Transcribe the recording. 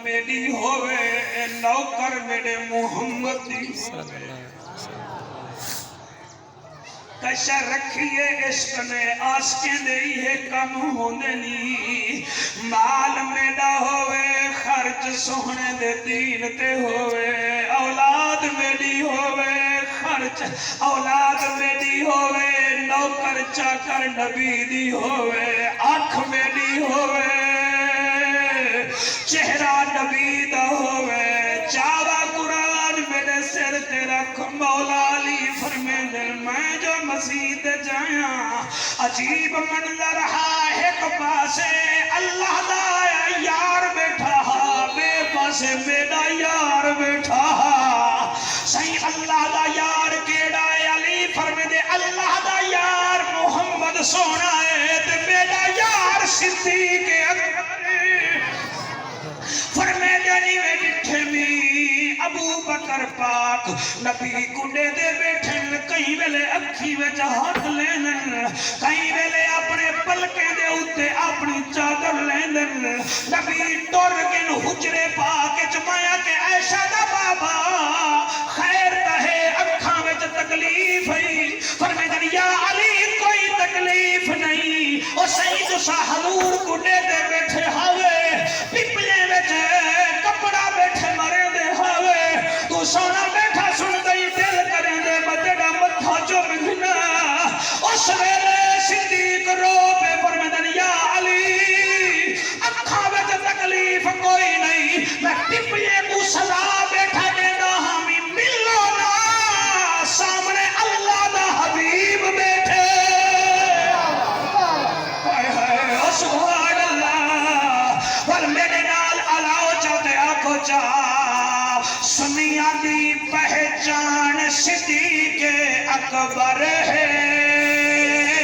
میری ہوئے نوکر میرے محمد دی کشا رکھیے عشق نے آسکیں دے یہ کم ہونے لی مال میرا ہوئے خرچ سوہنے دے دین تے ہوئے اولاد میری ہوئے خرچ اولاد میری ہوئے نوکر چاکر نبی دی ہوئے آنکھ میری ہوئے چہرہ نبی دا ہوئے چاوا قرآن میرے سر تے رکھ مولا علی فرمے دل میں جو مسجد جایا عجیب منظر ایک پاسے اللہ دا یار بیٹھا بے پاسے میرا یار بیٹھا صحیح اللہ دا یار کیڑا ہے علی فرمے دے اللہ دا یار محمد سونا ہے تے میرا یار صدیق اکبر فرمے دینی میں ڈٹھے میں ابو بکر پاک نبی کنڈے دے بیٹھن کئی ویلے اکھی وچ ہاتھ لینن کئی ویلے اپنے پلکے دے اتے اپنی چادر لینن نبی ٹر گن حجرے پاک چمایا کہ عائشہ دا بابا خیر تہے اکھاں وچ تکلیف ہے فرمے دینی یا علی کوئی تکلیف نہیں او سید شاہ حضور کنڈے دے بیٹھے ہوئے پپلے وچ کپڑا بیٹھے مرے دے ہوئے تو سونا بیٹھا سن دئی دل کریں دے بتڑا متھا جو مگنا اس ویلے صدیق رو پہ فرمدن یا علی اکھا وچ تکلیف کوئی نہیں میں پپلے کو سزا بیٹھا دینا ہمیں ملو نا سامنے اللہ دا حبیب بیٹھے سبحان اللہ ور میرے نال علاؤ چاہتے آنکھو چاہ سنیا دی پہچان صدیق اکبر ہے